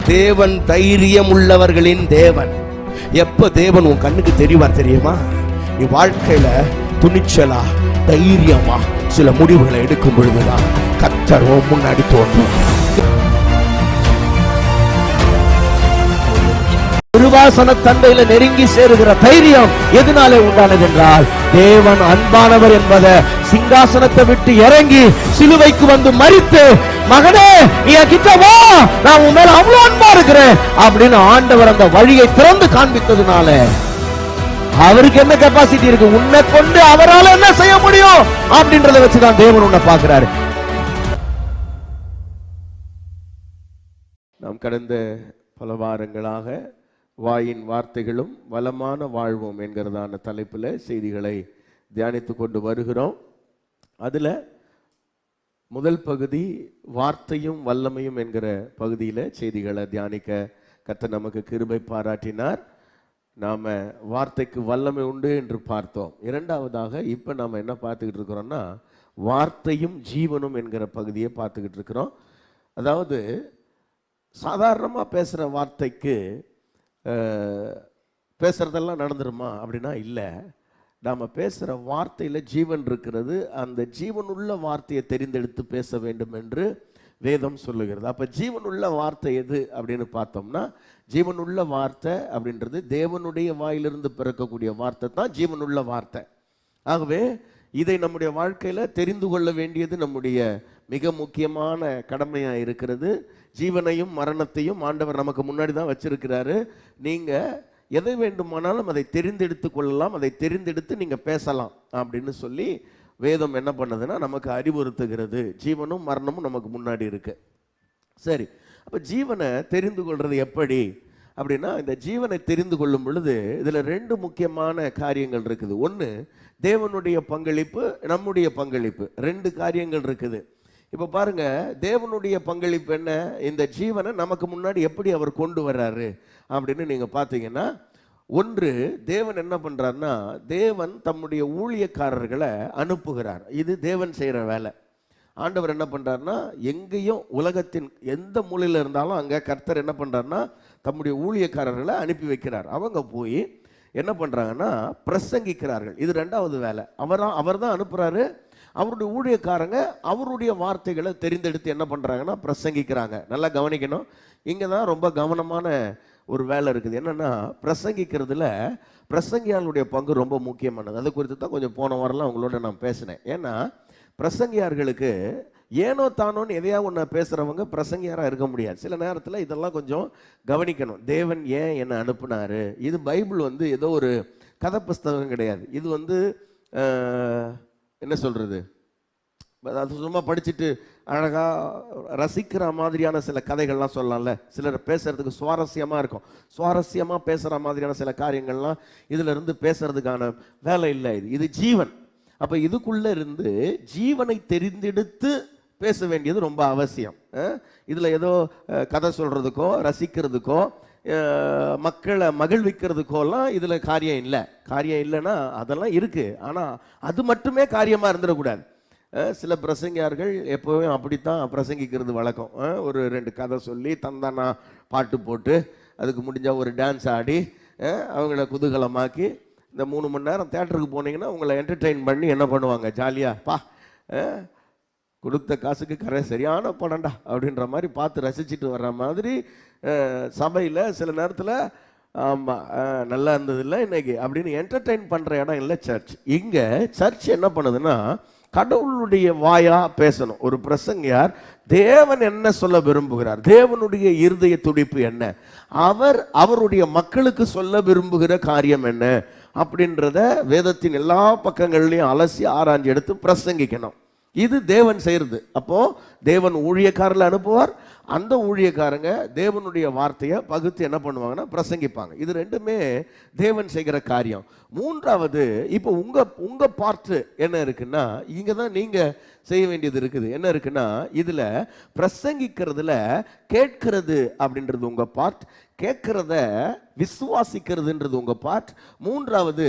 தேவன் தைரியம் உள்ளவர்களின் தேவன். எப்ப தேவன் உன் கண்ணுக்கு தெரிவார் தெரியுமா? நீ வாழ்க்கையில துணிச்சலா தைரியமா சில முடிவுகளை எடுக்கும் பொழுதுதான் கர்த்தர் முன்னாடி தோன்றும். திருவாசன தந்தையில நெருங்கி சேருகிற தைரியம் எதனாலே உண்டானது என்றால், தேவன் அன்பானவர் என்பதை சிங்காசனத்தை விட்டு இறங்கி சிலுவைக்கு வந்து மரித்து, மகனே நீ கிட்ட வா, நான் உன் மேல அவ்வளவு அன்பா இருக்கிறேன் அப்படின்னு ஆண்டவர் அந்த வழியை திறந்து காண்பித்ததுனால அவருக்கு என்ன கெப்பாசிட்டி இருக்கு, உன்னை கொண்டு அவரால் என்ன செய்ய முடியும் அப்படின்றத வச்சுதான் தேவன் உன்னை பார்க்கிறாரு. நாம் கடந்த பல வாரங்களாக வாயின் வார்த்தைகளும் வளமான வாழ்வும் என்கிறதான தலைப்பில் செய்திகளை தியானித்து கொண்டு வருகிறோம். அதில் முதல் பகுதி வார்த்தையும் வல்லமையும் என்கிற பகுதியில் செய்திகளை தியானிக்க கர்த்தர் நமக்கு கிருபை பாராட்டினார். நாம் வார்த்தைக்கு வல்லமை உண்டு என்று பார்த்தோம். இரண்டாவதாக இப்போ நாம் என்ன பார்த்துக்கிட்டு இருக்கிறோம்னா, வார்த்தையும் ஜீவனும் என்கிற பகுதியை பார்த்துக்கிட்டு இருக்கிறோம். அதாவது சாதாரணமாக பேசுகிற வார்த்தைக்கு பேசுகிறதெல்லாம் நடந்துருமா அப்படின்னா இல்லை. நாம் பேசுகிற வார்த்தையில் ஜீவன் இருக்கிறது. அந்த ஜீவனுள்ள வார்த்தையை தெரிந்தெடுத்து பேச வேண்டும் என்று வேதம் சொல்லுகிறது. அப்போ ஜீவனுள்ள வார்த்தை எது அப்படின்னு பார்த்தோம்னா, ஜீவனுள்ள வார்த்தை அப்படின்றது தேவனுடைய வாயிலிருந்து பிறக்கக்கூடிய வார்த்தை தான் ஜீவனுள்ள வார்த்தை. ஆகவே இதை நம்முடைய வாழ்க்கையில் தெரிந்து கொள்ள வேண்டியது நம்முடைய மிக முக்கியமான கடமையாக இருக்கிறது. ஜீவனையும் மரணத்தையும் ஆண்டவர் நமக்கு முன்னாடி தான் வச்சிருக்கிறாரு. நீங்கள் எதை வேண்டுமானாலும் அதை தெரிந்தெடுத்து கொள்ளலாம், அதை தெரிந்தெடுத்து நீங்கள் பேசலாம் அப்படின்னு சொல்லி வேதம் என்ன பண்ணுதுன்னா நமக்கு அறிவுறுத்துகிறது. ஜீவனும் மரணமும் நமக்கு முன்னாடி இருக்கு. சரி, அப்போ ஜீவனை தெரிந்து கொள்வது எப்படி அப்படின்னா, இந்த ஜீவனை தெரிந்து கொள்ளும் பொழுது இதில் ரெண்டு முக்கியமான காரியங்கள் இருக்குது. ஒன்று தேவனுடைய பங்களிப்பு, நம்முடைய பங்களிப்பு. ரெண்டு காரியங்கள் இருக்குது. இப்போ பாருங்க, தேவனுடைய பங்களிப்பு என்ன? இந்த ஜீவனை நமக்கு முன்னாடி எப்படி அவர் கொண்டு வர்றாரு அப்படின்னு நீங்கள் பார்த்தீங்கன்னா, ஒன்று தேவன் என்ன பண்ணுறாருன்னா, தேவன் தம்முடைய ஊழியக்காரர்களை அனுப்புகிறார். இது தேவன் செய்கிற வேலை. ஆண்டவர் என்ன பண்ணுறாருன்னா, எங்கேயும் உலகத்தின் எந்த மூலையில் இருந்தாலும் அங்கே கர்த்தர் என்ன பண்ணுறாருன்னா தம்முடைய ஊழியக்காரர்களை அனுப்பி வைக்கிறார். அவங்க போய் என்ன பண்ணுறாங்கன்னா பிரசங்கிக்கிறார்கள். இது ரெண்டாவது வேலை. அவர் தான் அனுப்புகிறாரு. அவருடைய ஊழியக்காரங்க அவருடைய வார்த்தைகளை தெரிந்தெடுத்து என்ன பண்ணுறாங்கன்னா பிரசங்கிக்கிறாங்க. நல்லா கவனிக்கணும். இங்கே தான் ரொம்ப கவனமான ஒரு வேலை இருக்குது. என்னென்னா, பிரசங்கிக்கிறதுல பிரசங்கியாளுடைய பங்கு ரொம்ப முக்கியமானது. அது குறித்து தான் கொஞ்சம் போன வாரம்லாம் அவங்களோட நான் பேசினேன். ஏன்னா பிரசங்கியார்களுக்கு ஏனோ தானோன்னு எதையா ஒன்று பேசுகிறவங்க பிரசங்கியாராக இருக்க முடியாது. சில நேரத்தில் இதெல்லாம் கொஞ்சம் கவனிக்கணும். தேவன் ஏன் என்னை அனுப்புனாரு? இது பைபிள் ஏதோ ஒரு கதை புஸ்தகம் கிடையாது. இது என்ன சொல்கிறது, அது சும்மா படிச்சுட்டு அழகாக ரசிக்கிற மாதிரியான சில கதைகள்லாம் சொல்லலாம்ல. சிலர் பேசுகிறதுக்கு சுவாரஸ்யமாக இருக்கும். சுவாரஸ்யமாக பேசுகிற மாதிரியான சில காரியங்கள்லாம் இதில் இருந்து பேசுகிறதுக்கான வேலை இல்லை. இது ஜீவன். அப்போ இதுக்குள்ளே இருந்து ஜீவனை தெரிந்தெடுத்து பேச வேண்டியது ரொம்ப அவசியம். இதில் ஏதோ கதை சொல்கிறதுக்கோ ரசிக்கிறதுக்கோ மக்களை மகிழ்விக்கிறதுக்கோலாம் இதில் காரியம் இல்லை. காரியம் இல்லைன்னா அதெல்லாம் இருக்குது. ஆனால் அது மட்டுமே காரியமாக இருந்துடக்கூடாது. சில பிரசங்கியார்கள் எப்போவும் அப்படித்தான் பிரசங்கிக்கிறது வழக்கம். ஒரு ரெண்டு கதை சொல்லி தந்தானா பாட்டு போட்டு அதுக்கு முடிஞ்சால் ஒரு டான்ஸ் ஆடி அவங்கள குதூகலமாக்கி, இந்த 3 மணி நேரம் தேட்டருக்கு போனீங்கன்னா உங்களை என்டர்டெயின் பண்ணி என்ன பண்ணுவாங்க, ஜாலியாக பா கொடுத்த காசுக்கு கரை சரியான படம்டா அப்படின்ற மாதிரி பார்த்து ரசிச்சுட்டு வர்ற மாதிரி சபையில் சில நேரத்தில் ஆமாம் நல்லா இருந்ததில்லை இன்னைக்கு அப்படின்னு என்டர்டெயின் பண்ணுற இடம் இல்லை சர்ச். இங்கே சர்ச் என்ன பண்ணுதுன்னா கடவுளுடைய வாயா பேசணும். ஒரு பிரசங்கியார் தேவன் என்ன சொல்ல விரும்புகிறார், தேவனுடைய இருதய துடிப்பு என்ன, அவருடைய மக்களுக்கு சொல்ல விரும்புகிற காரியம் என்ன அப்படின்றத வேதத்தின் எல்லா பக்கங்கள்லையும் அலசி ஆராய்ச்சி எடுத்து பிரசங்கிக்கணும். இது தேவன் செய்கிறது. அப்போ தேவன் ஊழியக்காரர்களை அனுப்புவார். அந்த ஊழியக்காரங்க தேவனுடைய வார்த்தையை பகுத்து என்ன பண்ணுவாங்கன்னா பிரசங்கிப்பாங்க. இது ரெண்டுமே தேவன் செய்கிற காரியம். மூன்றாவது, இப்போ உங்க பார்ட்டு என்ன இருக்குன்னா, இங்க தான் நீங்க செய்ய வேண்டியது இருக்குது. என்ன இருக்குன்னா, இதுல பிரசங்கிக்கிறதுல கேட்கிறது அப்படின்றது உங்க பார்ட், கேட்கிறத விசுவாசிக்கிறதுன்றது உங்க பார்ட். மூன்றாவது,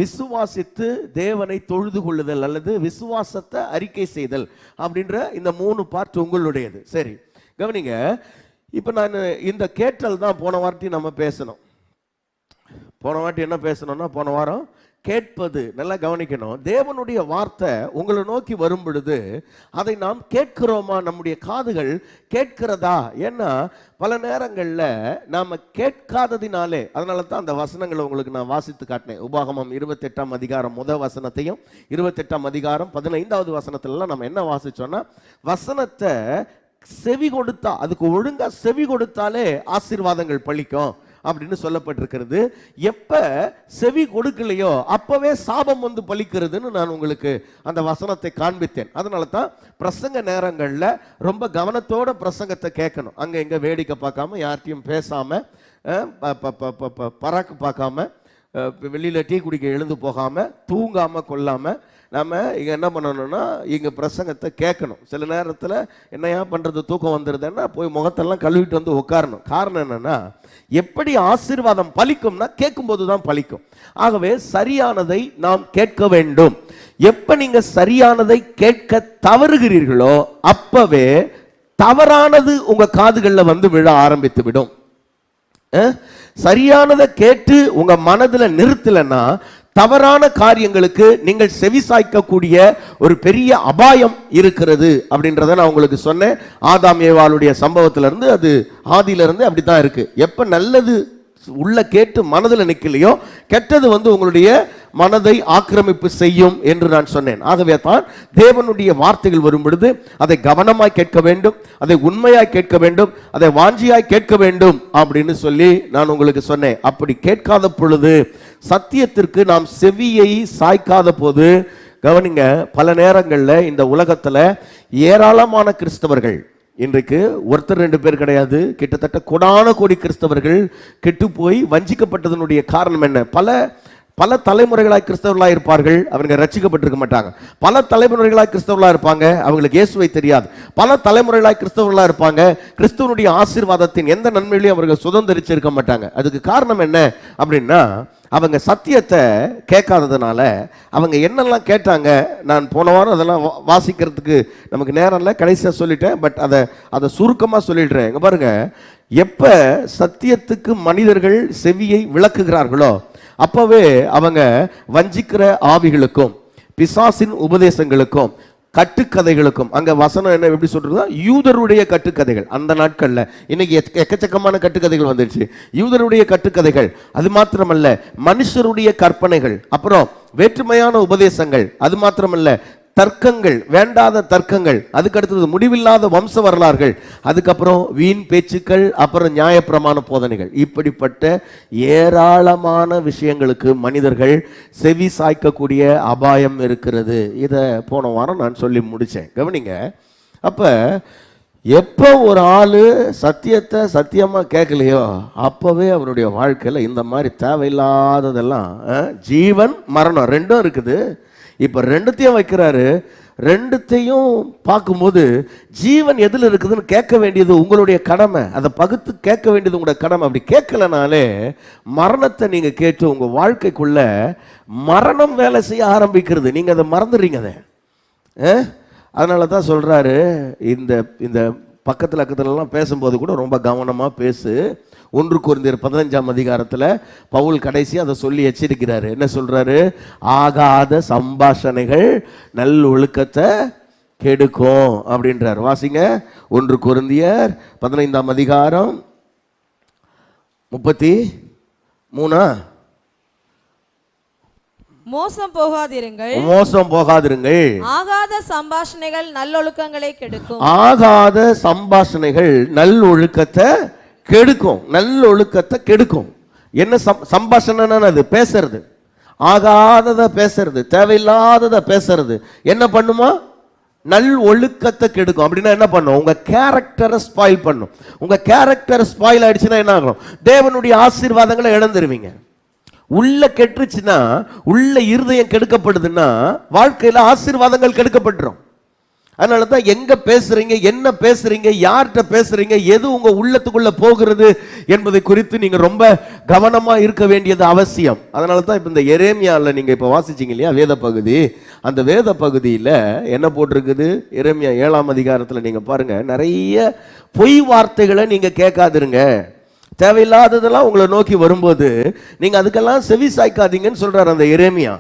விசுவாசித்து தேவனை தொழுது கொள்ளுதல் அல்லது விசுவாசத்தை அறிக்கை செய்தல் அப்படின்ற இந்த 3 பார்ட் உங்களுடையது. சரி கவனிங்க, இப்போ நான் இந்த கேட்டல் தான் போன வாட்டி நம்ம பேசணும். போன வாட்டி என்ன பேசணும்னா, போன வாரம் கேட்பது. நல்லா கவனிக்கணும். தேவனுடைய வார்த்தை உங்களை நோக்கி வரும் பொழுது அதை நாம் கேட்கிறோமா? நம்முடைய காதுகள் கேட்கிறதா? ஏன்னா பல நேரங்களில் நாம் கேட்காததினாலே, அதனால தான் அந்த வசனங்களை உங்களுக்கு நான் வாசித்து காட்டினேன். உபாகமம் 28ஆம் அதிகாரம் முதல் வசனத்தையும் 28ஆம் அதிகாரம் 15வது வசனத்திலலாம் நம்ம என்ன வாசிச்சோம்னா, வசனத்தை செவி கொடுத்தா, அதுக்கு ஒழுங்கா செவி கொடுத்தாலே ஆசீர்வாதங்கள் பலிக்கும் அப்படின்னு சொல்லப்பட்டிருக்கிறது. எப்ப செவி கொடுக்கலையோ அப்பவே சாபம் வந்து பலிக்கிறதுன்னு நான் உங்களுக்கு அந்த வசனத்தை காண்பித்தேன். அதனால தான் பிரசங்க நேரங்களில் ரொம்ப கவனத்தோட பிரசங்கத்தை கேட்கணும். அங்க எங்க வேடிக்கை பார்க்காம, யார்ட்டையும் பேசாம, பராக்கு பார்க்காம, வெளியில டீ குடிக்க எழுந்து போகாம, தூங்காம கொள்ளாம நம்ம இங்கே என்ன பண்ணணும்னா, இங்கே பிரசங்கத்தை கேட்கணும். சில நேரத்தில் என்னையா பண்ணுறது, தூக்கம் வந்துடுதுன்னா போய் முகத்தெல்லாம் கழுவிட்டு வந்து உட்காரணும். காரணம் என்னென்னா, எப்படி ஆசீர்வாதம் பலிக்கும்னா கேட்கும்போது தான் பலிக்கும். ஆகவே சரியானதை நாம் கேட்க வேண்டும். எப்போ நீங்கள் சரியானதை கேட்க தவறுகிறீர்களோ அப்பவே தவறானது உங்கள் காதுகளில் வந்து விழ ஆரம்பித்து விடும். சரியானதை கேட்டு உங்க மனதில் நிறுத்தலைன்னா தவறான காரியங்களுக்கு நீங்கள் செவிசாய்க்கக்கூடிய ஒரு பெரிய அபாயம் இருக்கிறது அப்படின்றத நான் உங்களுக்கு சொன்னேன். ஆதாம் ஏவாளுடைய சம்பவத்திலிருந்து, அது ஆதியிலிருந்து அப்படித்தான் இருக்கு. எப்ப நல்லது உள்ள கேட்டு மனதில் நிற்கலையோ கெட்டது வந்து உங்களுடைய மனதை ஆக்கிரமிப்பு செய்யும் என்று நான் சொன்னேன். ஆகவே தான் தேவனுடைய வார்த்தைகள் வரும் பொழுது அதை கவனமாய் கேட்க வேண்டும், அதை உண்மையாய் கேட்க வேண்டும், அதை வாஞ்சியாய் கேட்க வேண்டும் அப்படின்னு சொல்லி நான் உங்களுக்கு சொன்னேன். அப்படி கேட்காத பொழுது, சத்தியத்திற்கு நாம் செவியை சாய்க்காத போது, கவனிங்க, பல நேரங்களில் இந்த உலகத்தில் ஏராளமான கிறிஸ்தவர்கள், இன்றைக்கு ஒருத்தர் ரெண்டு பேர் கிடையாது, கிட்டத்தட்ட கோடான கோடி கிறிஸ்தவர்கள் கெட்டு போய் வஞ்சிக்கப்பட்டதனுடைய காரணம் என்ன? பல தலைமுறைகளாய் கிறிஸ்தவர்களாக இருப்பார்கள், அவங்க ரட்சிக்கப்பட்டிருக்க மாட்டாங்க. பல தலைமுறைகளாய் கிறிஸ்தவர்களாக இருப்பாங்க, அவங்களுக்கு இயேசுவை தெரியாது. பல தலைமுறைகளாய் கிறிஸ்தவர்களாக இருப்பாங்க, கிறிஸ்துவனுடைய ஆசீர்வாதத்தின் எந்த நன்மையிலையும் அவர்கள் சுதந்திரிச்சிருக்க மாட்டாங்க. அதுக்கு காரணம் என்ன அப்படின்னா, அவங்க சத்தியத்தை கேட்காததுனால. அவங்க என்னெல்லாம் கேட்டாங்க, நான் போன வாரம் அதெல்லாம் வாசிக்கிறதுக்கு நமக்கு நேரம் இல்லை, கடைசியாக சொல்லிட்டேன். பட் அதை சுருக்கமாக சொல்லிடுறேன். இங்கே பாருங்க, எப்போ சத்தியத்துக்கு மனிதர்கள் செவியை விளக்குகிறார்களோ அப்பவே அவங்க வஞ்சிக்கிற ஆவிகளுக்கும் பிசாசின் உபதேசங்களுக்கும் கட்டுக்கதைகளுக்கும், அங்க வசனம் என்ன எப்படி சொல்றதா, யூதருடைய கட்டுக்கதைகள். அந்த நாட்கள்ல இன்னைக்கு எக்கச்சக்கமான கட்டுக்கதைகள் வந்துருச்சு. யூதருடைய கட்டுக்கதைகள், அது மாத்திரமல்ல மனுஷருடைய கற்பனைகள், அப்புறம் வேற்றுமையான உபதேசங்கள், அது மாத்திரமல்ல தர்க்கங்கள், வேண்டாத தர்க்கங்கள், அதுக்கு அடுத்தது முடிவில்லாத வம்ச வரலாறுகள், அதுக்கப்புறம் வீண் பேச்சுக்கள், அப்புறம் நியாயப்பிரமாண போதனைகள். இப்படிப்பட்ட ஏராளமான விஷயங்களுக்கு மனிதர்கள் செவி சாய்க்கக்கூடிய அபாயம் இருக்கிறது. இதை போன வாரம் நான் சொல்லி முடித்தேன். கவனிங்க, அப்போ எப்போ ஒரு ஆள் சத்தியத்தை சத்தியமாக கேட்கலையோ அப்போவே அவருடைய வாழ்க்கையில் இந்த மாதிரி தேவையில்லாததெல்லாம், ஜீவன் மரணம் ரெண்டும் இருக்குது. இப்போ ரெண்டுத்தையும் வைக்கிறாரு. ரெண்டுத்தையும் பார்க்கும்போது ஜீவன் எதில் இருக்குதுன்னு கேட்க வேண்டியது உங்களுடைய கடமை. அதை பகுத்து கேட்க வேண்டியது உங்களோட கடமை. அப்படி கேட்கலனாலே மரணத்தை நீங்கள் கேட்டு உங்கள் வாழ்க்கைக்குள்ள மரணம் வேலை செய்ய ஆரம்பிக்கிறது. நீங்கள் அதை மறந்துடுறீங்க. அதை அதனால தான் சொல்கிறாரு, இந்த பக்கத்துலலாம் பேசும்போது கூட ரொம்ப கவனமாக பேசு. 1 கொரிந்தியர் 15ஆம் அதிகாரத்தில் பவுல் கடைசி அதை சொல்லி எச்சரிக்கிறாரு. என்ன சொல்றாரு? ஆகாத சம்பாஷணைகள் நல்லொழுக்கத்தை கெடுக்கும் அப்படின்றார். வாசிங்க, 1 கொரிந்தியர் 15ஆம் அதிகாரம் 33. மோசம் போகாதிருங்கள், மோசம் போகாதிருங்கள். ஆகாத சம்பாஷணைகள் நல்லொழுக்கங்களை கெடுக்கும். ஆகாத சம்பாஷணைகள் நல்லொழுக்கத்தை கெடுக்கும். நல்லொழுக்கத்தை கெடுக்கும். என்ன சம்பாஷணை? அது பேசுறது, ஆகாததை பேசுறது, தேவையில்லாததை பேசுறது என்ன பண்ணுமா? நல் ஒழுக்கத்தை கெடுக்கும். அப்படின்னா என்ன பண்ணும்? உங்க கேரக்டரை ஸ்பாயில் பண்ணும். உங்க கேரக்டர் ஸ்பாயில் ஆயிடுச்சுன்னா என்ன ஆகும்? தேவனுடைய ஆசீர்வாதங்களை இழந்துருவீங்க. உள்ள கெட்டுச்சுன்னா, உள்ள இருதயம் கெடுக்கப்படுதுன்னா வாழ்க்கையில ஆசீர்வாதங்கள் கெடுக்கப்பட்டுரும். அதனால தான் எங்க பேசுறீங்க, என்ன பேசுறீங்க, யார்கிட்ட பேசுறீங்க, எது உங்க உள்ளத்துக்குள்ள போகிறது என்பதை குறித்து நீங்க ரொம்ப கவனமா இருக்க வேண்டியது அவசியம். அதனால தான் இப்ப இந்த எரேமியால நீங்க இப்ப வாசிச்சீங்க இல்லையா வேத பகுதி, அந்த வேத பகுதியில என்ன போட்டிருக்குது? எரேமியா 7ஆம் அதிகாரத்துல நீங்க பாருங்க, நிறைய பொய் வார்த்தைகளை நீங்க கேட்காதிருங்க. தேவையில்லாததெல்லாம் உங்களை நோக்கி வரும்போது நீங்க அதுக்கெல்லாம் செவி சாய்க்காதீங்கன்னு சொல்றாரு அந்த எரேமியா.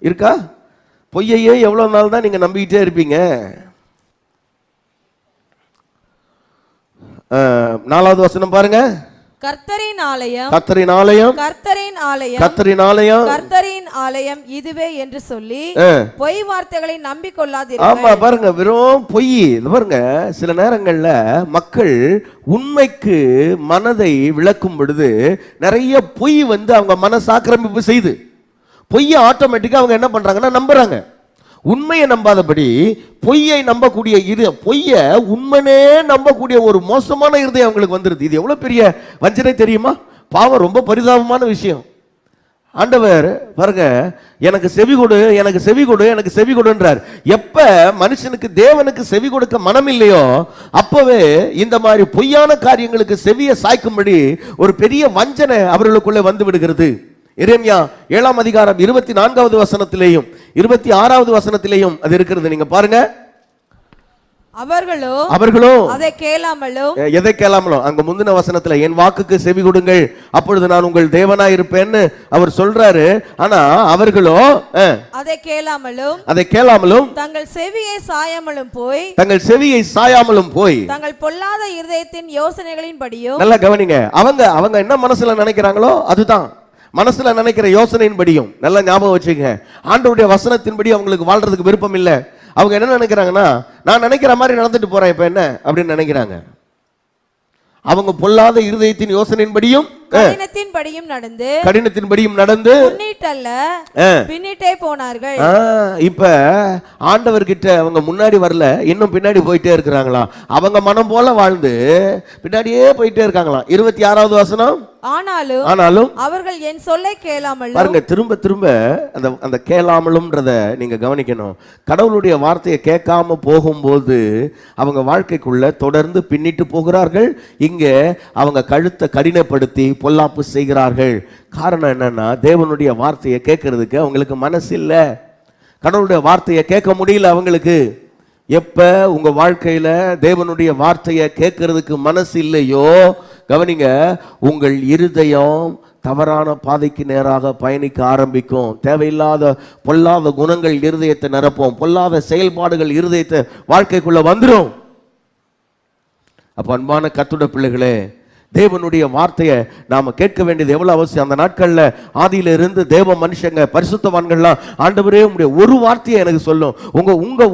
இருக்கா? பொய்யையே எவ்வளவு நாள் தான் நீங்க நம்பிக்கிட்டே இருப்பீங்க? 4வது வசனம் பாருங்க. கர்த்தரின் ஆலயம், கர்த்தரின் ஆலயம், கர்த்தரின் ஆலயம், கர்த்தரின் ஆலயம், கர்த்தரின் ஆலயம் இதுவே என்று சொல்லி பொய் வார்த்தைகளை நம்பிக்கொள்ளாதீர்கள். ஆமா பாருங்க, வெறும் பொய். பாருங்க, சில நேரங்கள்ல மக்கள் உண்மைக்கு மனதை விளக்கும் பொழுது நிறைய பொய் அவங்க மனசு ஆக்கிரமிப்பு செய்து பொய்யை ஆட்டோமேட்டிக்கா அவங்க என்ன பண்றாங்கன்னா நம்புறாங்க. உண்மையை நம்பாதபடி பொய்யை நம்பக்கூடிய பொய்ய உண்மையே நம்பக்கூடிய ஒரு மோசமான இருதயம் அவங்களுக்கு வந்துருது. இது எவ்வளவு பெரிய வஞ்சனை தெரியுமா? பாவம், ரொம்ப பரிதாபமான விஷயம். ஆண்டவர் பாருங்க, எனக்கு செவி கொடு, எனக்கு செவி கொடு, எனக்கு செவி கொடுன்றார். எப்ப மனுஷனுக்கு தேவனுக்கு செவி கொடுக்க மனம் இல்லையோ அப்பவே இந்த மாதிரி பொய்யான காரியங்களுக்கு செவியை சாய்க்கும்படி ஒரு பெரிய வஞ்சனை அவர்களுக்குள்ளே வந்து விடுகிறது. எரேமியா 7ஆம் அதிகாரம் 24வது வசனத்திலேயும் 26வது வசனத்திலேயும் அது இருக்கிறது. நீங்க பாருங்க. அவர்களோ அதை கேளாமலும், எதை கேளாமலும், அங்க முந்தின வசனத்துல என் வாக்குக்கு செவி கொடுங்கள் அப்பொழுது நான் உங்கள் தேவனாய் இருப்பேன்னு அவர் சொல்றாரு. ஆனா அவர்களோ அதை கேளாமலும் தங்கள் செவியை சாயாமலும் போய் தங்கள் பொல்லாத இருதயத்தின் யோசனைகளின் படியும். நல்லா கவனிங்க, அவங்க என்ன மனசுல நினைக்கிறாங்களோ அதுதான், மனசுல நினைக்கிற யோசனையின்படியும். நல்லா ஞாபகம் வச்சுங்க, ஆண்டவருடைய வசனத்தின்படி அவங்களுக்கு வாழ்றதுக்கு விருப்பம் இல்லை. அவங்க என்ன நினைக்கிறாங்கன்னா, நான் நினைக்கிற மாதிரி நடந்துட்டு போறேன் இப்ப என்ன அப்படின்னு நினைக்கிறாங்க. அவங்க பொல்லாத இருதயத்தின் யோசனையின்படியும் கடினத்தின்படியும் நடந்து பின்னிட்டே போனார்கள். இப்ப ஆண்டவர்கிட்ட அவங்க முன்னாடி வரல, இன்னும் பின்னாடி போயிட்டே இருக்கிறாங்களா? அவங்க மனம் போல வாழ்ந்து பின்னாடியே போயிட்டே இருக்காங்களாம். 26வது வசனம். ஆனாலும் அவர்கள் என் சொல்லை கேளாமல். பாருங்க, திரும்ப திரும்ப அந்த கேளாமலும்ன்றத நீங்க கவனிக்கணும். கடவுளுடைய வார்த்தையை கேட்காம போகும்போது அவங்க வாழ்க்கைக்குள்ள தொடர்ந்து பின்னிட்டு போகிறார்கள். இங்க அவங்க கழுத்தை கடினப்படுத்தி பொல்லாப்பு செய்கிறார்கள். காரணம் என்னன்னா, தேவனுடைய வார்த்தையை கேட்கறதுக்கு அவங்களுக்கு மனசு இல்லை. கடவுளுடைய வார்த்தையை கேட்க முடியல அவங்களுக்கு. எப்ப உங்க வாழ்க்கையில தேவனுடைய வார்த்தையை கேட்கறதுக்கு மனசு இல்லையோ, கவனிங்க, உங்கள் இருதயம் தவறான பாதைக்கு நேராக பயணிக்க ஆரம்பிக்கும். தேவையில்லாத பொல்லாத குணங்கள் இருதயத்தை நிரப்பும், பொல்லாத செயல்பாடுகள் இருதயத்தை வாழ்க்கைக்குள்ள வந்துடும். அப்ப அன்பான கர்த்தருடைய பிள்ளைகளே, தேவனுடைய வார்த்தையை நாம கேட்க வேண்டியது எவ்வளவு அவசியம். அந்த நாட்கள்ல ஆதியில இருந்து தேவ மனுஷங்க பரிசுத்தவான்கள்லாம், ஆண்டவரே உங்களுடைய ஒரு வார்த்தையை எனக்கு சொல்லும்,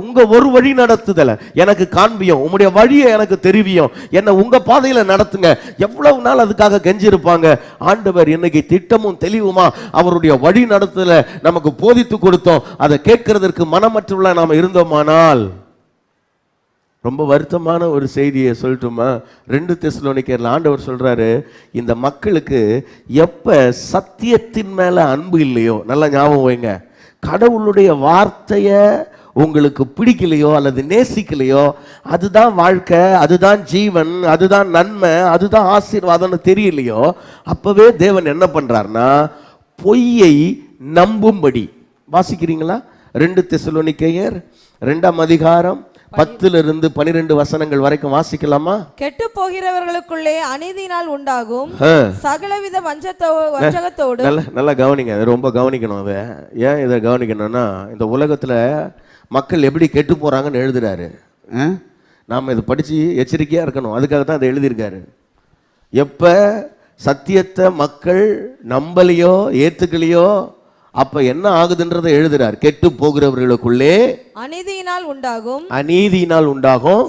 உங்க ஒரு வழி நடத்துதல எனக்கு காண்பியும், உங்களுடைய வழியை எனக்கு தெரிவியும், என்ன உங்க பாதையில நடத்துங்க. எவ்வளவு நாள் அதுக்காக கெஞ்சிருப்பாங்க. ஆண்டவர் இன்னைக்கு திட்டமும் தெளிவுமா அவருடைய வழி நடத்துதல நமக்கு போதித்து கொடுத்தோம். அதை கேட்கறதற்கு மனமற்றுள்ள நாம இருந்தோமானால், ரொம்ப வருத்தமான ஒரு செய்தியை சொல்லட்டுமா? 2 தெசலோனிக்கேயர்ல ஆண்டவர் சொல்றாரு, இந்த மக்களுக்கு எப்ப சத்தியத்தின் மேல அன்பு இல்லையோ, நல்லா ஞாபகம் வைங்க, கடவுளுடைய வார்த்தைய உங்களுக்கு பிடிக்கலையோ அல்லது நேசிக்கலையோ, அதுதான் வாழ்க்கை, அதுதான் ஜீவன், அதுதான் நன்மை, அதுதான் ஆசீர்வாதம்னு தெரியலையோ, அப்பவே தேவன் என்ன பண்றாருன்னா பொய்யை நம்பும்படி. வாசிக்கிறீங்களா? 2 தெசலோனிக்கேயர் 2ஆம் அதிகாரம் 10-12 வசனங்கள் வரைக்கும் வாசிக்கலாமா? கெட்டு போகிறவர்களுக்குள்ளே அநீதியினால் உண்டாகும் சகலவித வஞ்சகத்தோடு. நல்லா கவனிங்க, ரொம்ப கவனிக்கணும். அதை ஏன் இதை கவனிக்கணும்னா, இந்த உலகத்துல மக்கள் எப்படி கெட்டு போறாங்கன்னு எழுதுறாரு. நாம இதை படிச்சு எச்சரிக்கையா இருக்கணும். அதுக்காக தான் அதை எழுதியிருக்காரு. எப்ப சத்தியத்தை மக்கள் நம்பலையோ ஏத்துக்கலையோ அப்ப என்ன ஆகுதுன்றதை எழுதுறார். கெட்டு போகிறவர்களுக்குள்ளே அநீதியினால் உண்டாகும்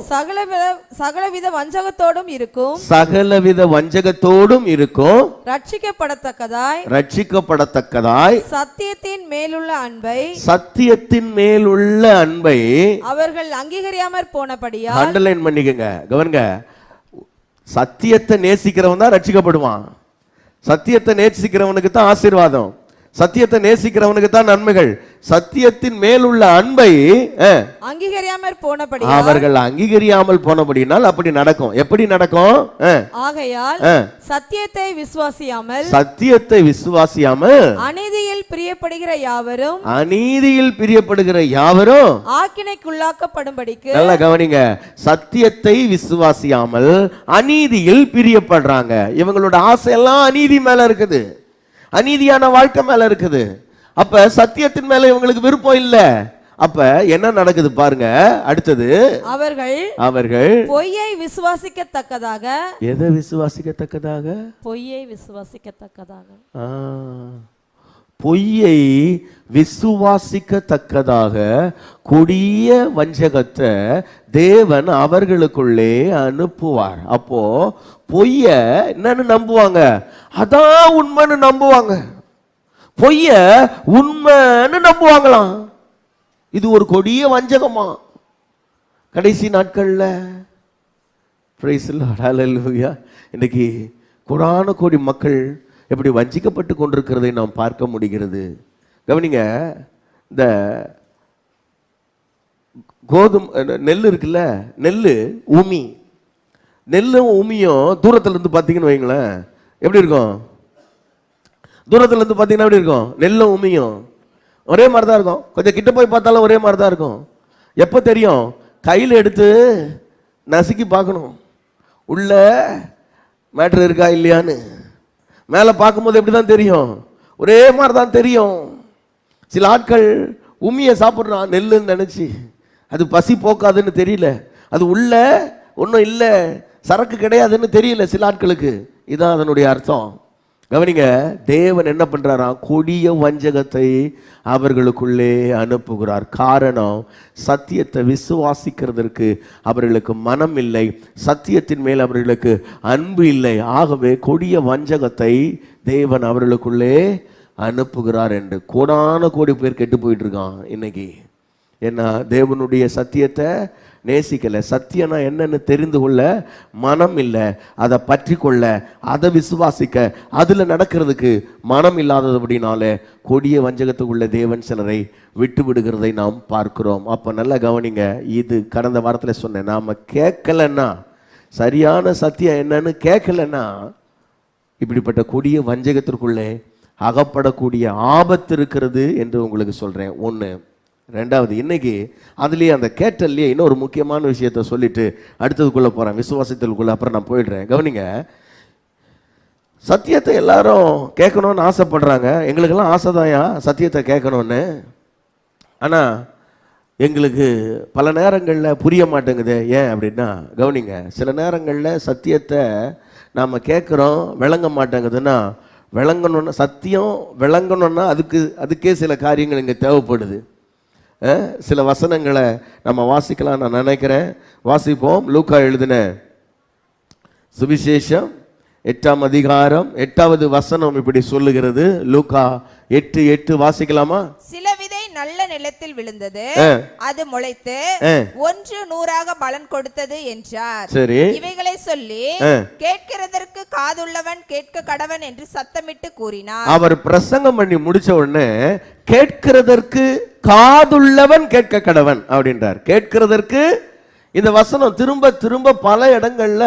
சகலவித வஞ்சகத்தோடும் இருக்கும் ரட்சிக்கப்படத்தக்கதாய் சத்தியத்தின் மேலுள்ள அன்பை அவர்கள் அங்கீகரியாமற் போனபடியால். அண்டர்லைன் பண்ணிக்கங்க, கவனிங்க. சத்தியத்தை நேசிக்கிறவன் தான் ரட்சிக்கப்படுவான். சத்தியத்தை நேசிக்கிறவனுக்கு தான் ஆசீர்வாதம். சத்தியத்தை நேசிக்கிறவனுக்கு தான் நன்மைகள். சத்தியத்தின் மேலுள்ள அன்பை அங்கீகரியாமல் போனபடி அவர்கள் அங்கீகரியாமல் போனபடினால் அப்படி நடக்கும். எப்படி நடக்கும்? ஆகையால் சத்தியத்தை விசுவாசியாமல் அநீதியில் பிரியப்படுகிற யாவரும் ஆக்கினைக்குள்ளாக்கப்படும்படிக்கு. நல்லா கவனிங்க, சத்தியத்தை விசுவாசியாமல் அநீதியில் பிரியப்படுறாங்க. இவங்களோட ஆசை எல்லாம் அநீதி மேல இருக்குது, அநீதியான வாழ்க்கை மேல இருக்குது. அப்ப சத்தியத்தின் மேல இவங்களுக்கு விருப்பம் இல்ல. அப்ப என்ன நடக்குது பாருங்க. அடுத்தது, அவர்கள் பொய்யை விசுவாசிக்கத்தக்கதாக. எதை விசுவாசிக்கத்தக்கதாக? பொய்யை விசுவாசிக்கத்தக்கதாக. பொய்யை விசுவாசிக்கத்தக்கதாக கொடிய வஞ்சகத்தை தேவன் அவர்களுக்குள்ளே அனுப்புவார். அப்போ பொய்ய என்னன்னு நம்புவாங்க, அதான் உண்மைன்னு நம்புவாங்க. பொய்ய உண்மைன்னு நம்புவாங்களாம். இது ஒரு கொடிய வஞ்சகமா கடைசி நாட்கள்ல. பிரைஸ் தி லார்ட், ஹல்லேலூயா. இன்னைக்கு கோடான கோடி மக்கள் எப்படி வஞ்சிக்கப்பட்டு கொண்டிருக்கிறதை நாம் பார்க்க முடிகிறது. கவனிங்க, இந்த நெல் இருக்குல்ல, உமி, நெல்லும் உமியும் தூரத்துல இருந்து பார்த்தீங்கன்னு வைங்களேன், எப்படி இருக்கும்? தூரத்துல இருந்து பார்த்தீங்கன்னா எப்படி இருக்கும்? நெல்லும் உமியும் ஒரே மாதிரி தான் இருக்கும். கொஞ்சம் கிட்ட போய் பார்த்தாலும் ஒரே மாதிரி தான் இருக்கும். எப்போ தெரியும்? கையில் எடுத்து நசுக்கி பார்க்கணும் உள்ள மேட்ரு இருக்கா இல்லையான்னு. மேலே பார்க்கும்போது எப்படி தான் தெரியும்? ஒரே மாதிரி தான் தெரியும். சில ஆட்கள் உமியை சாப்பிட்றான் நெல்லுன்னு நினச்சி, அது பசி போக்காதுன்னு தெரியல, அது உள்ள ஒன்றும் இல்லை, சரக்கு கிடையாதுன்னு தெரியல சில ஆட்களுக்கு. இதுதான் அதனுடைய அர்த்தம். கவனிங்க, தேவன் என்ன பண்றாராம்? கொடிய வஞ்சகத்தை அவர்களுக்குள்ளே அனுப்புகிறார். காரணம், சத்தியத்தை விசுவாசிக்கிறதற்கு அவர்களுக்கு மனம் இல்லை, சத்தியத்தின் மேல் அவர்களுக்கு அன்பு இல்லை. ஆகவே கொடிய வஞ்சகத்தை தேவன் அவர்களுக்குள்ளே அனுப்புகிறார் என்று கோடான கோடி பேர் கெட்டு போயிட்டு இருக்கான் இன்னைக்கு. ஏன்னா தேவனுடைய சத்தியத்தை நேசிக்கல, சத்தியம்னா என்னன்னு தெரிந்து கொள்ள மனம் இல்லை, அதை பற்றி கொள்ள, அதை விசுவாசிக்க, அதுல நடக்கிறதுக்கு மனம் இல்லாதபடினாலே கொடிய வஞ்சகத்துக்குள்ள தேவன் சிலரை விட்டு விடுகிறதை நாம் பார்க்கிறோம். அப்ப நல்லா கவனிங்க, இது கடந்த வாரத்தில் சொன்னேன், நாம கேட்கலன்னா, சரியான சத்தியம் என்னன்னு கேட்கலன்னா இப்படிப்பட்ட கொடிய வஞ்சகத்திற்குள்ளே அகப்படக்கூடிய ஆபத்து இருக்கிறது என்று உங்களுக்கு சொல்றேன். ஒன்று. ரெண்டாவது, இன்னைக்கு அதுலேயே அந்த கேட்டல்லையே இன்னொரு முக்கியமான விஷயத்த சொல்லிட்டு அடுத்ததுக்குள்ளே போகிறேன், விசுவாசத்திற்குள்ளே. அப்புறம் நான் போயிடுறேன். கவனிங்க, சத்தியத்தை எல்லாரும் கேட்கணும்னு ஆசைப்படுறாங்க. எங்களுக்கெல்லாம் ஆசைதாயா சத்தியத்தை கேட்கணும்னு. ஆனால் எங்களுக்கு பல நேரங்களில் புரிய மாட்டேங்குது. ஏன் அப்படின்னா, கவனிங்க, சில நேரங்களில் சத்தியத்தை நாம் கேட்குறோம், விளங்க மாட்டேங்குதுன்னா, விளங்கணுன்னா, சத்தியம் விளங்கணுன்னா அதுக்கே சில காரியங்கள் இங்கே தேவைப்படுது. சில வசனங்களை நம்ம வாசிக்கலாம் நான் நினைக்கிறேன். வாசிப்போம். லூக்கா எழுதின சுவிசேஷம் 8ஆம் அதிகாரம் 8வது வசனம் இப்படி சொல்லுகிறது. லூக்கா 8:8 வாசிக்கலாமா? சில விதை நல்ல நிலத்தில் விழுந்தது, அது முளைத்து 100 பலன் கொடுத்தது என்றார். சரி, இவைகளை சொல்லி கேட்கிறதற்கு காதுள்ளவன் கேட்க கடவன் என்று சத்தமிட்டு கூறினார். அவர் பிரசங்கம் பண்ணி முடிச்ச உடனே கேட்கிறதற்கு காதுள்ளவன் கேட்க கடவன் அப்படின்றார். கேட்கிறதற்கு இந்த வசனம் திரும்ப திரும்ப பல இடங்கள்ல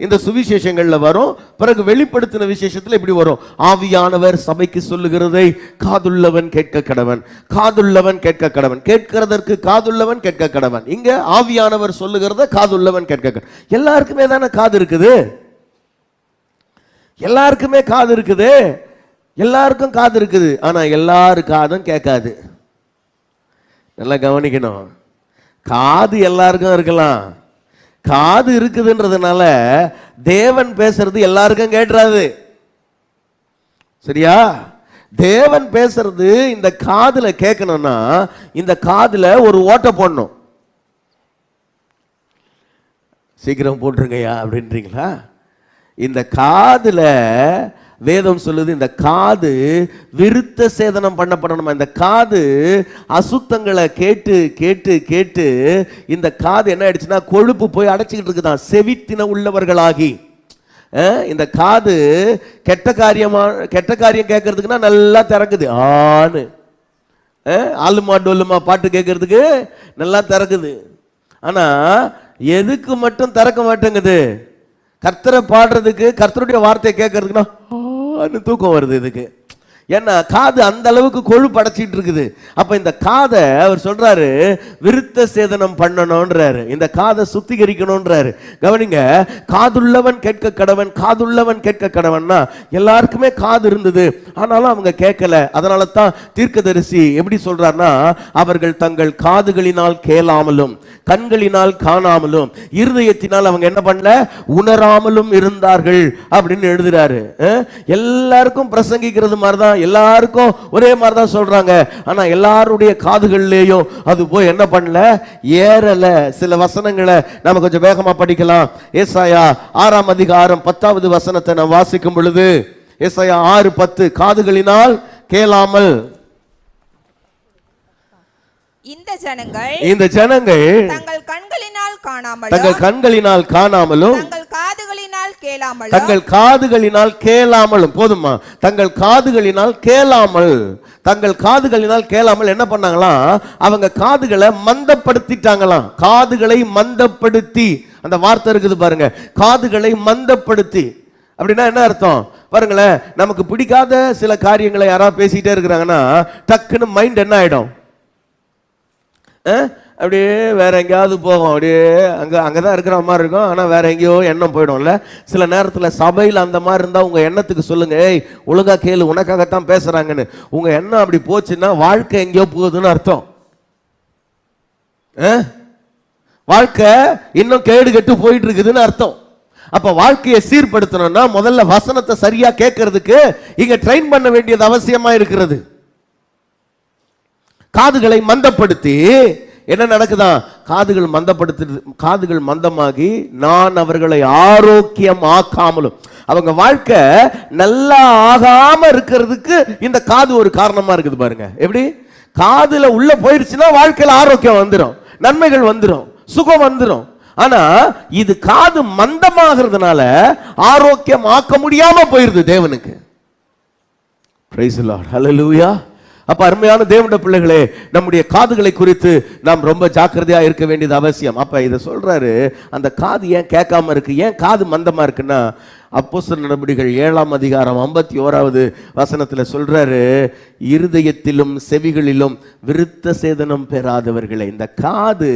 இந்த சுவிசேஷங்கள்ல வரும். பிறகு வெளிப்படுத்தின விசேஷத்துல இப்படி வரும், ஆவியானவர் சபைக்கு சொல்லுகிறதை காதுள்ளவன் கேட்க கடவன், காதுள்ளவன் கேட்க கடவன், கேட்கிறதற்கு காதுள்ளவன் கேட்க கடவன். இங்க ஆவியானவர் சொல்லுகிறத காதுள்ளவன் கேட்க கடவன். எல்லாருக்குமே தானே காது இருக்குது, எல்லாருக்குமே காது இருக்குது, எல்லாருக்கும் காது இருக்குது. ஆனா எல்லாரு காதும் கேட்காது. நல்லா கவனிக்கணும். காது எல்லாருக்கும் இருக்கலாம், காது இருக்குதுன்றதுனால தேவன் பேசுறது எல்லாருக்கும் கேட்டுறாது. சரியா? தேவன் பேசுறது இந்த காதுல கேட்கணும்னா இந்த காதுல ஒரு ஓட்டை போடணும். சீக்கிரம் போட்டுருங்கய்யா அப்படின்றீங்களா? இந்த காதுல வேதம் சொல்லுது, இந்த காது விருத்த சேதனம் பண்ணப்படணுமா. இந்த காது அசுத்தங்களை கேட்டு கேட்டு கேட்டு இந்த காது என்ன ஆயிடுச்சுன்னா கொழுப்பு போய் அடைச்சிக்கிட்டு இருக்குதான். செவித்தின உள்ளவர்களாகி இந்த காது கெட்ட காரியம் கேட்கறதுக்குன்னா நல்லா திறக்குது. ஆணு ஆளுமா டொல்லுமா பாட்டு கேட்கறதுக்கு நல்லா திறக்குது. ஆனா எதுக்கு மட்டும் திறக்க மாட்டேங்குது? கர்த்தரை பாடுறதுக்கு, கர்த்தருடைய வார்த்தையை கேட்கறதுக்குன்னா தூக்கம் வருது. இதுக்கு ஏன்னா காது அந்த அளவுக்கு கொழுப்பு அடைச்சிட்டு இருக்குது. அப்ப இந்த காதை அவர் சொல்றாரு விருத்த சேதனம் பண்ணணும்ன்றாரு, இந்த காதை சுத்திகரிக்கணும்ன்றாரு. கவனிங்க, காதுள்ளவன் கேட்க கடவன், காதுள்ளவன் கேட்க கடவன்னா எல்லாருக்குமே காது இருந்தது, ஆனாலும் அவங்க கேட்கல. அதனால தான் தீர்க்கதரிசி எப்படி சொல்றாருன்னா, அவர்கள் தங்கள் காதுகளினால் கேளாமலும் கண்களினால் காணாமலும் இருதயத்தினால் அவங்க என்ன பண்ணல, உணராமலும் இருந்தார்கள் அப்படின்னு எழுதுறாரு. எல்லாருக்கும் பிரசங்கிக்கிறது மாதிரிதான், எல்லாருக்கும் ஒரே மாதிரி தான் சொல்றாங்க. ஆனா எல்லாருடைய காதுகள்லயும் அது போய் என்ன பண்ணல, ஏறல. சில வசனங்களை நம்ம கொஞ்சம் வேகமா படிக்கலாம். ஏசாயா 6ஆம் அதிகாரம் 10வது வசனத்தை நாம் வாசிக்கும் பொழுது, ஏசாயா 6:10, காதுகளினால் கேளாமல் இந்த ஜனங்கள் தங்கள் கண்களினால் காணாமலும் தங்கள் காதுகளினால் கேளாமலும் போதுமா, தங்கள் காதுகளினால் கேளாமல் என்ன பண்ணாங்களாம், அவங்க காதுகளை மந்தப்படுத்திட்டாங்களாம். காதுகளை மந்தப்படுத்தி, அந்த வார்த்தை இருக்குது பாருங்க, காதுகளை மந்தப்படுத்தி. அப்படின்னா என்ன அர்த்தம் பாருங்களேன், நமக்கு பிடிக்காத சில காரியங்களை யாராவது பேசிட்டே இருக்கிறாங்கன்னா டக்குன்னு மைண்ட் என்ன ஆயிடும், அப்படியே வேற எங்கேயாவது போகும், அப்படியே அங்கதான் இருக்கிற மாதிரி இருக்கும், ஆனா வேற எங்கேயோ எண்ணம் போயிடும்ல. சில நேரத்தில் சபையில் அந்த மாதிரி இருந்தா உங்க எண்ணத்துக்கு சொல்லுங்க, ஏய் ஒழுங்கா கேளு, உனக்காகத்தான் பேசுறாங்கன்னு. உங்க எண்ணம் அப்படி போச்சுன்னா வாழ்க்கை எங்கேயோ போகுதுன்னு அர்த்தம். வாழ்க்கை இன்னும் கேடு கெட்டு போயிட்டு இருக்குதுன்னு அர்த்தம். அப்ப வாழ்க்கையை சீர்படுத்தணும்னா முதல்ல வசனத்தை சரியா கேட்கறதுக்கு இங்க ட்ரெயின் பண்ண வேண்டியது அவசியமா இருக்கிறது. காதுகளை மந்தப்படுத்தி என்ன நடக்குதான், காதுகள் மந்தமாகி நான் அவர்களை ஆரோக்கியம் ஆக்காமலும், அவங்க வாழ்க்கை நல்லா ஆகாம இருக்கிறதுக்கு இந்த காது ஒரு காரணமா இருக்குது பாருங்க. எப்படி காதுல உள்ள போயிருச்சுன்னா வாழ்க்கையில ஆரோக்கியம் வந்துடும், நன்மைகள் வந்துடும், சுகம் வந்துடும். ஆனா இது காது மந்தமாகிறதுனால ஆரோக்கியம் ஆக்க முடியாம போயிருது தேவனுக்கு. பிரைஸ் தி லார்ட், ஹல்லேலூயா. அப்ப அருமையான தேவனுடைய பிள்ளைகளே, நம்முடைய காதுகளை குறித்து நாம் ரொம்ப ஜாக்கிரதையா இருக்க வேண்டியது அவசியம். அப்ப இதை சொல்றாரு, அந்த காது ஏன் கேட்காம இருக்கு, ஏன் காது மந்தமா இருக்குன்னா, அப்போஸ்தலர் நடபடிகள் 7ஆம் அதிகாரம் 51வது வசனத்துல சொல்றாரு, இருதயத்திலும் செவிகளிலும் விருத்த சேதனம் பெறாதவர்களே. இந்த காது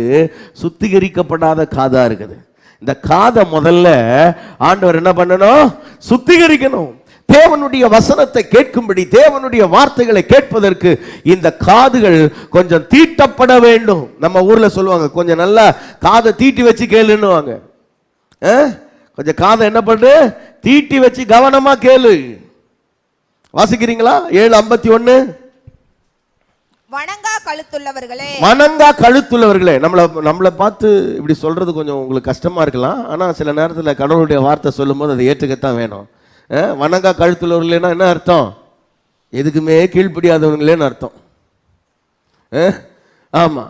சுத்திகரிக்கப்படாத காதா இருக்குது. இந்த காதை முதல்ல ஆண்டவர் என்ன பண்ணணும், சுத்திகரிக்கணும். தேவனுடைய வசனத்தை கேட்கும்படி, தேவனுடைய வார்த்தைகளை கேட்பதற்கு இந்த காதுகள் கொஞ்சம் தீட்டப்பட வேண்டும். நம்ம ஊர்ல சொல்லுவாங்க, கொஞ்சம் நல்லா காதை தீட்டி வச்சு கேளுன்னுவாங்க. கொஞ்சம் காதை என்ன பண்ணு, தீட்டி வச்சு கவனமா கேளு. வாசிக்கிறீங்களா? 7:51. வணங்கா கழுத்துள்ளவர்களே. நம்மளை பார்த்து இப்படி சொல்றது கொஞ்சம் உங்களுக்கு கஷ்டமா இருக்கலாம். ஆனா சில நேரத்தில் கடவுளுடைய வார்த்தை சொல்லும் போது அதை ஏற்றுக்கத்தான் வேணும். வணங்கா கழுத்துள்ளவர்களேனா என்ன அர்த்தம், எதுக்குமே கீழ்ப்படியாதவங்களேன்னு அர்த்தம். ஆமா,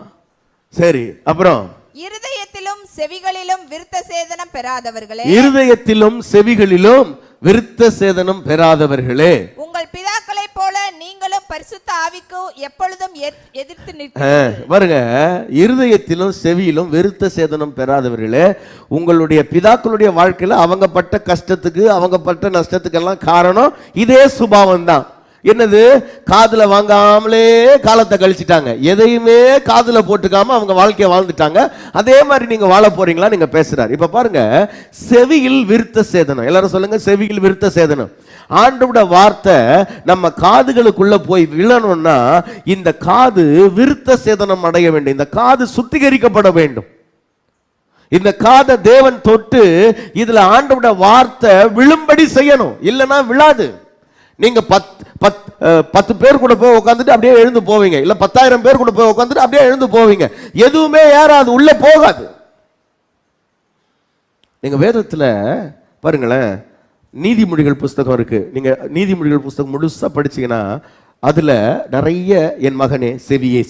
சரி. அப்புறம் இருதயத்திலும் செவிகளிலும் விருத்த சேதனம் பெறாதவர்களே, உங்கள் பிதாக்களைப் போல நீங்களும் பரிசுத்த ஆவிக்கு எப்பொழுதும் எதிர்த்து நிற்கிறீர்கள். பாருங்க, இருதயத்திலும் செவியிலும் விருத்த சேதனம் பெறாதவர்களே, உங்களுடைய பிதாக்களுடைய வாழ்க்கையில அவங்க பட்ட கஷ்டத்துக்கு, அவங்க பட்ட நஷ்டத்துக்கெல்லாம் காரணம் இதே சுபாவம் தான். என்னது, காதுல வாங்காமலே காலத்தை கழிச்சிட்டாங்க, எதையுமே காதுல போட்டுக்காம அவங்க வாழ்க்கையை வாழ்ந்துட்டாங்க. அதே மாதிரி நீங்க வாழ போறீங்களா, நீங்க பேசுறாரு. இப்ப பாருங்க, செவியில் விருத்த சேதனம். எல்லாரும் சொல்லுங்க, செவியில் விருத்த சேதனம். ஆண்டவருடைய வார்த்தை நம்ம காதுகளுக்குள்ள போய் விழணும்னா இந்த காது விருத்த சேதனம் அடைய வேண்டும், இந்த காது சுத்திகரிக்கப்பட வேண்டும். இந்த காதை தேவன் தொட்டு இதுல ஆண்டவருடைய வார்த்தை விழும்படி செய்யணும், இல்லைன்னா விழாது. நீங்க 10 பேர் கூட போய் உட்காந்துட்டு அப்படியே எழுந்து போவீங்க, இல்ல 10,000 பேர் கூட போய் உட்காந்துட்டு அப்படியே எழுந்து போவீங்க, எதுவுமே ஏறாது, உள்ள போகாது. நீங்க வேதத்துல பாருங்களேன், நீதிமொழிகள் புஸ்தகம் இருக்கு. நீங்க நீதிமொழிகள் புஸ்தகம் முழுசா படிச்சீங்கன்னா அதுல நிறைய என் மகனே செவியை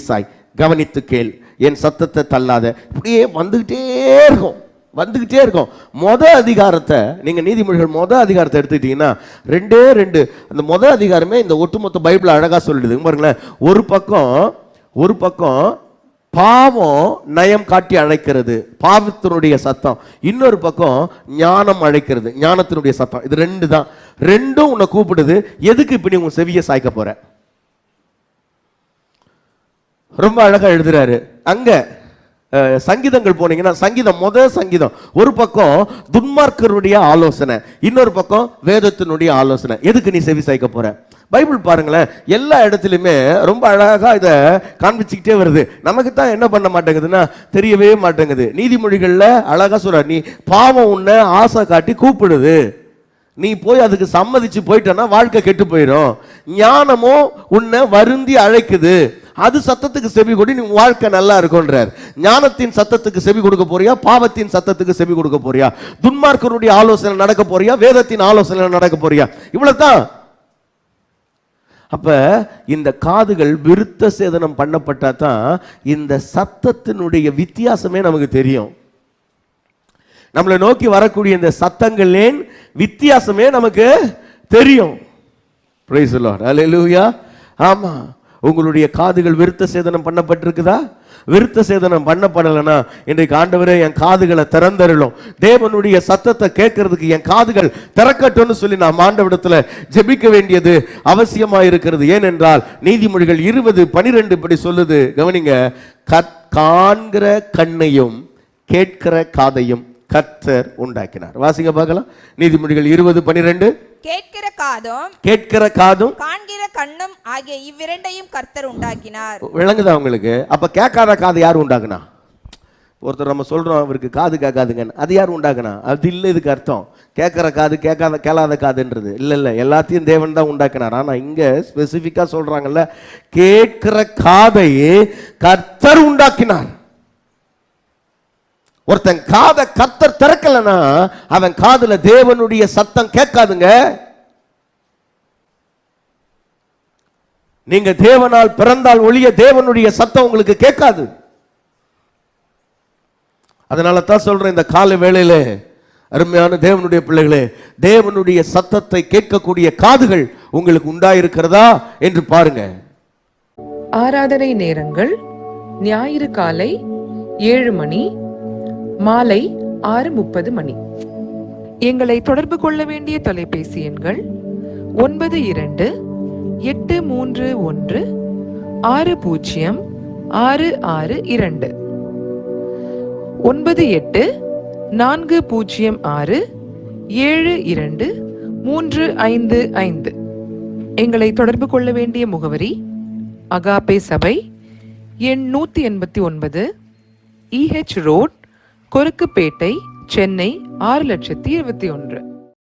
சாய், கவனித்து கேள், என் சத்தத்தை தள்ளாத, இப்படியே வந்துகிட்டே இருக்கும். வந்துகிட்டே இருக்கும். அதிகாரத்தை நீங்க நீதிமொழிகள் அதிகாரத்தை எடுத்துக்கிட்டீங்கன்னா 2 அந்த அதிகாரமே இந்த ஒட்டுமொத்த பைபிள் அழகா சொல்லிடுது பாருங்களேன். ஒரு பக்கம் பாவம் நயம் காட்டி அழைக்கிறது, பாவத்தினுடைய சத்தம். இன்னொரு பக்கம் ஞானம் அழைக்கிறது, ஞானத்தினுடைய சத்தம். இது 2 தான். 2ம் உன்னை கூப்பிடுது. எதுக்கு இப்ப நீ உன் செவியை சாய்க்க போற? ரொம்ப அழகா எழுதுறாரு அங்க. சங்கீதங்கள் போனீங்கன்னா சங்கீதம் ஒரு பக்கம் துன்மார்க்கருடைய ஆலோசனை, இன்னொரு பக்கம் வேதத்தினுடைய ஆலோசனை. எதுக்கு நீ செவி சாய்க்க போற? பைபிள் பாருங்களேன், எல்லா இடத்துலையுமே ரொம்ப அழகா இதை காண்பிச்சுக்கிட்டே வருது. நமக்கு தான் என்ன பண்ண மாட்டேங்குதுன்னா தெரியவே மாட்டேங்குது. நீதிமொழிகள்ல அழகா சொல்ற, நீ பாவம் உன்னை ஆசை காட்டி கூப்பிடுது, நீ போய் அதுக்கு சம்மதிச்சு போயிட்டனா வாழ்க்கை கெட்டு போயிடும். ஞானமோ உன்னை வருந்தி அழைக்குது, அது சத்தத்துக்கு செவி கொடி, நீ வாழ்க்கை நல்லா இருக்கும்ன்றார். ஞானத்தின் சத்தத்துக்கு செவி கொடுக்க போறியா, பாவத்தின் சத்தத்துக்கு செவி கொடுக்க போறியா? துன்மார்க்கருடைய ஆலோசனை நடக்க போறியா, வேதத்தின் ஆலோசனை நடக்க போறியா? இவ்வளவுதான். அப்ப இந்த காதுகள் விருத்த சேதனம் பண்ணப்பட்டா தான் இந்த சத்தத்தினுடைய வித்தியாசமே நமக்கு தெரியும். நம்மளை நோக்கி வரக்கூடிய இந்த சத்தங்களின் வித்தியாசமே நமக்கு தெரியும். பிரைஸ் தி லார்ட், ஹல்லேலூயா. ஆமா, உங்களுடைய காதுகள் விருத்த சேதனம் பண்ணப்பட்டிருக்குதா? விருத்த சேதனம் பண்ணப்படலைன்னா இன்றைக்கு ஆண்டவரே என் காதுகளை திறந்தருளும், தேவனுடைய சத்தத்தை கேட்கறதுக்கு என் காதுகள் திறக்கட்டும்னு சொல்லி நாம் ஆண்டவரிடத்துல ஜெபிக்க வேண்டியது அவசியமா இருக்கிறது. ஏனென்றால் நீதிமொழிகள் 20:12 இப்படி சொல்லுது, கவனிங்க. காண்கிற கண்ணையும் கேட்கிற காதையும் கர்த்தர் உண்டாக்கினார். வாசிங்க பார்க்கலாம். நீதிமொழிகள் 20:12. கேட்கிற காதும் காண்கிற கண்ணும் ஆகிய இவ்விரண்டையும் கர்த்தர் உண்டாக்கினார். விளங்குதா உங்களுக்கு? அப்ப கேட்காத காது யார் உண்டாக்குனா? ஒருத்தர் நம்ம சொல்றோம் அவருக்கு காது கேட்காதுங்கன்னு, அது யார் உண்டாக்குனா? அது இல்லை இதுக்கு அர்த்தம். கேட்கிற காது கேளாத காதுன்றது இல்ல, எல்லாத்தையும் தேவன் தான் உண்டாக்கினார். ஆனா இங்க ஸ்பெசிபிக்கா சொல்றாங்கல்ல, கேட்கிற காதை கர்த்தர் உண்டாக்கினார். ஒருத்தன் காதை கர்த்தர் திறக்கலனா அவன் காதுல தேவனுடைய சத்தம் கேட்காதுங்க. நீங்க தேவனால் பிறந்தால் ஒழிய தேவனுடைய சத்தம் உங்களுக்கு கேட்காது. அதனால தான் சொல்றேன், இந்த காலை வேளையில அருமையான தேவனுடைய பிள்ளைகளே, தேவனுடைய சத்தத்தை கேட்கக்கூடிய காதுகள் உங்களுக்கு உண்டாயிருக்கிறதா என்று பாருங்க. ஆராதனை நேரங்கள்: ஞாயிறு காலை 7 மணி, மாலை 6:30 மணி. எங்களை தொடர்பு கொள்ள வேண்டிய தொலைபேசி எண்கள் 92-831-606662, 98-406-7235. எங்களை தொடர்பு கொள்ள வேண்டிய முகவரி: அகாபே சபை, எண் 189, EH ரோட், கொருக்குப்பேட்டை, சென்னை 6,21,000.